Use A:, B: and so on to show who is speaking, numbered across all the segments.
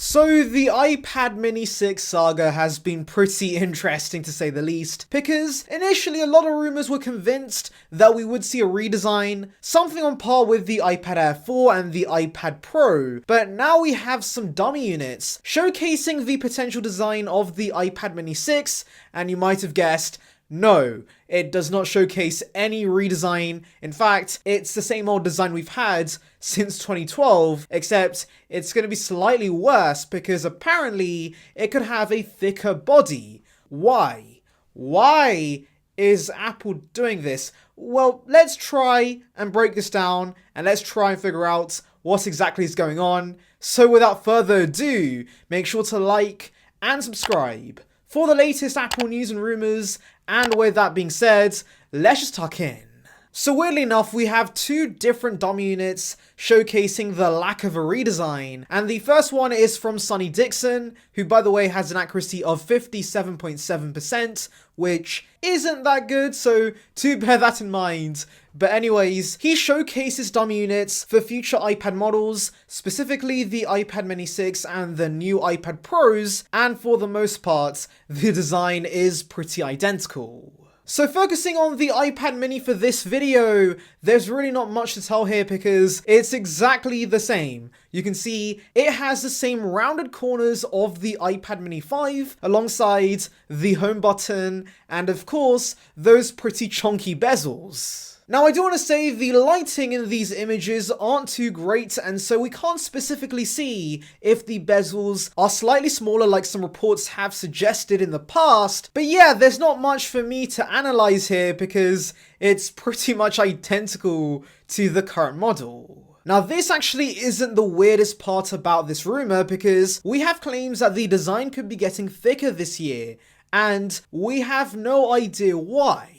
A: So the iPad mini 6 saga has been pretty interesting to say the least, because initially a lot of rumors were convinced that we would see a redesign, something on par with the iPad Air 4 and the iPad Pro, but now we have some dummy units showcasing the potential design of the iPad mini 6, and you might have guessed, no, it does not showcase any redesign. In fact, it's the same old design we've had since 2012, except it's going to be slightly worse because apparently it could have a thicker body. Why? Why is Apple doing this? Well, let's try and break this down and let's try and figure out what exactly is going on. So without further ado, make sure to like and subscribe for the latest Apple news and rumors. And with that being said, let's just tuck in. So weirdly enough, we have two different dummy units showcasing the lack of a redesign. And the first one is from Sonny Dickson, who by the way has an accuracy of 57.7%, which isn't that good, so do bear that in mind. But anyways, he showcases dummy units for future iPad models, specifically the iPad mini 6 and the new iPad Pros, and for the most part, the design is pretty identical. So focusing on the iPad mini for this video, there's really not much to tell here because it's exactly the same. You can see it has the same rounded corners of the iPad mini 5 alongside the home button and of course those pretty chunky bezels. Now I do want to say the lighting in these images aren't too great, and so we can't specifically see if the bezels are slightly smaller like some reports have suggested in the past, but yeah, there's not much for me to analyze here because it's pretty much identical to the current model. Now this actually isn't the weirdest part about this rumor because we have claims that the design could be getting thicker this year, and we have no idea why.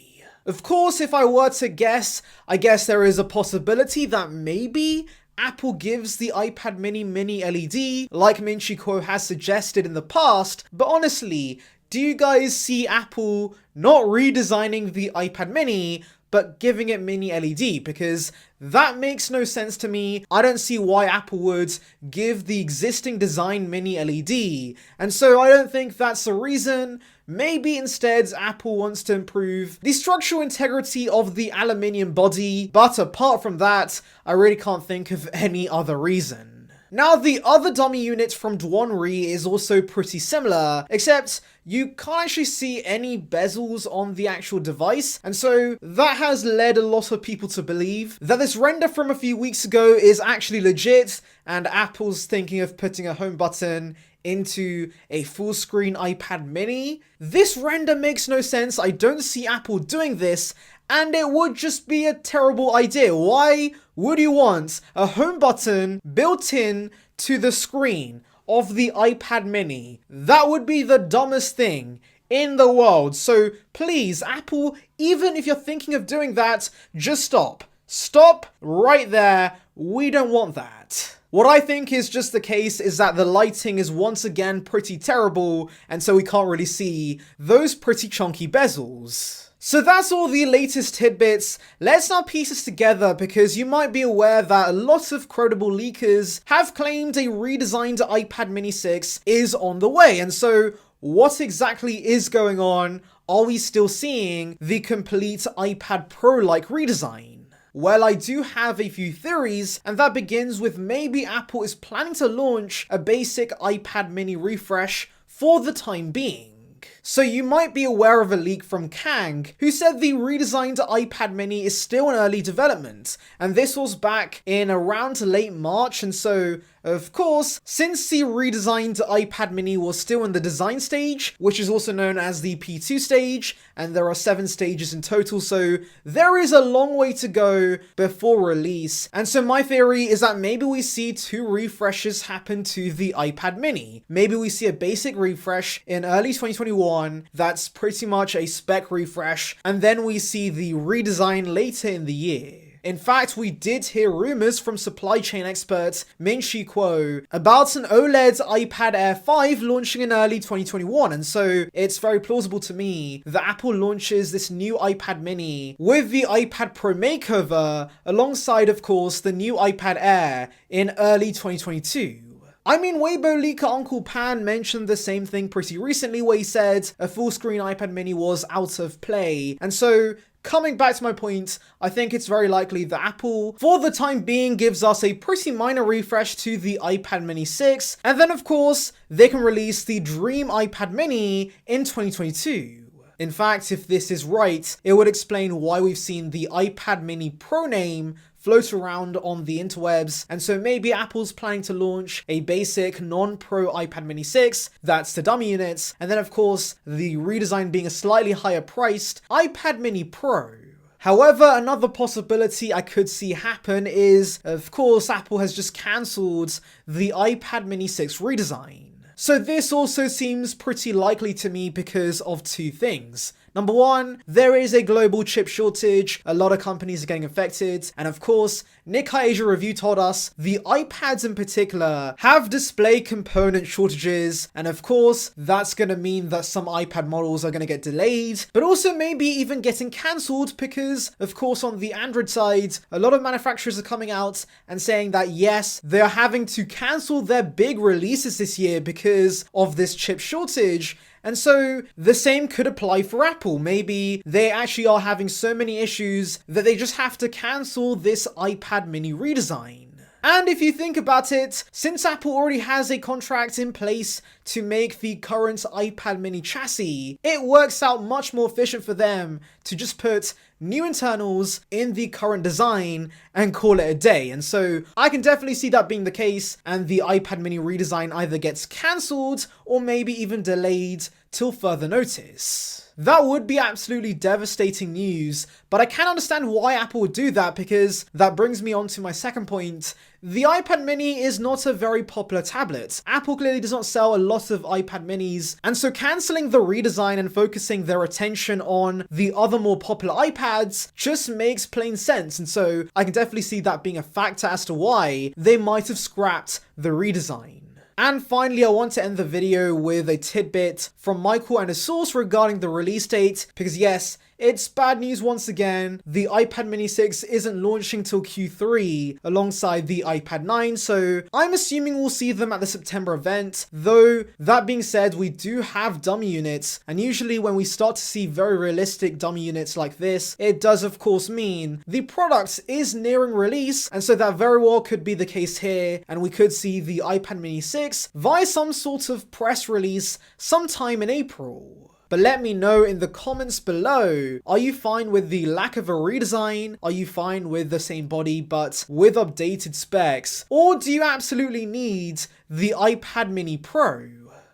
A: Of course, if I were to guess, I guess there is a possibility that maybe Apple gives the iPad mini LED, like Minchie has suggested in the past, but honestly, do you guys see Apple not redesigning the iPad mini, but giving it mini LED? Because that makes no sense to me. I don't see why Apple would give the existing design mini LED, and so I don't think that's the reason. Maybe instead Apple wants to improve the structural integrity of the aluminium body, but apart from that, I really can't think of any other reason. Now the other dummy unit from DuanRui is also pretty similar, except you can't actually see any bezels on the actual device, and so that has led a lot of people to believe that this render from a few weeks ago is actually legit, and Apple's thinking of putting a home button into a full screen iPad mini. This render makes no sense. I don't see Apple doing this, and it would just be a terrible idea. Why would you want a home button built in to the screen of the iPad mini? That would be the dumbest thing in the world. So please, Apple, even if you're thinking of doing that, just stop. Stop right there. We don't want that. What I think is just the case is that the lighting is once again pretty terrible, and so we can't really see those pretty chunky bezels. So that's all the latest tidbits. Let's now piece this together because you might be aware that a lot of credible leakers have claimed a redesigned iPad mini 6 is on the way, and so what exactly is going on? Are we still seeing the complete iPad Pro-like redesign? Well, I do have a few theories, and that begins with maybe Apple is planning to launch a basic iPad mini refresh for the time being. So you might be aware of a leak from Kang, who said the redesigned iPad mini is still in early development, and this was back in around late March, and so of course, since the redesigned iPad mini was still in the design stage, which is also known as the P2 stage, and there are 7 stages in total, so there is a long way to go before release. And so my theory is that maybe we see 2 refreshes happen to the iPad mini. Maybe we see a basic refresh in early 2021, that's pretty much a spec refresh, and then we see the redesign later in the year. In fact, we did hear rumors from supply chain expert Minchie about an OLED iPad Air 5 launching in early 2021, and so it's very plausible to me that Apple launches this new iPad mini with the iPad Pro makeover alongside, of course, the new iPad Air in early 2022. I mean, Weibo leaker Uncle Pan mentioned the same thing pretty recently where he said a full screen iPad mini was out of play. And so, coming back to my point, I think it's very likely that Apple, for the time being, gives us a pretty minor refresh to the iPad mini 6, and then of course, they can release the dream iPad mini in 2022. In fact, if this is right, it would explain why we've seen the iPad mini Pro name float around on the interwebs, and so maybe Apple's planning to launch a basic non-Pro iPad mini 6, that's the dummy units, and then of course the redesign being a slightly higher priced iPad mini Pro. However, another possibility I could see happen is, of course, Apple has just cancelled the iPad mini 6 redesign. So this also seems pretty likely to me because of two things. Number one, there is a global chip shortage, a lot of companies are getting affected, and of course, Nikkei Asia Review told us the iPads in particular have display component shortages, and of course, that's going to mean that some iPad models are going to get delayed, but also maybe even getting cancelled because, of course, on the Android side, a lot of manufacturers are coming out and saying that yes, they're having to cancel their big releases this year because of this chip shortage. And so the same could apply for Apple. Maybe they actually are having so many issues that they just have to cancel this iPad mini redesign. And if you think about it, since Apple already has a contract in place to make the current iPad mini chassis, it works out much more efficient for them to just put new internals in the current design and call it a day. And so I can definitely see that being the case, and the iPad mini redesign either gets cancelled or maybe even delayed till further notice. That would be absolutely devastating news, but I can understand why Apple would do that, because that brings me on to my second point. The iPad mini is not a very popular tablet. Apple clearly does not sell a lot of iPad minis, and so cancelling the redesign and focusing their attention on the other more popular iPads just makes plain sense, and so I can definitely see that being a factor as to why they might have scrapped the redesign. And finally, I want to end the video with a tidbit from Michael and a source regarding the release date, because yes, it's bad news once again. The iPad mini 6 isn't launching till Q3 alongside the iPad 9, so I'm assuming we'll see them at the September event. Though, that being said, we do have dummy units, and usually when we start to see very realistic dummy units like this, it does of course mean the product is nearing release, and so that very well could be the case here, and we could see the iPad mini 6 via some sort of press release sometime in April. But let me know in the comments below, are you fine with the lack of a redesign? Are you fine with the same body but with updated specs? Or do you absolutely need the iPad mini Pro?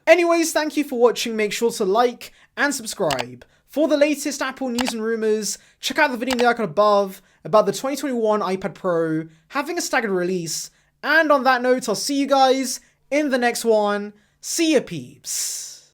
A: Anyways, thank you for watching. Make sure to like and subscribe. For the latest Apple news and rumors, check out the video in the icon above about the 2021 iPad Pro having a staggered release. And on that note, I'll see you guys in the next one. See ya, peeps.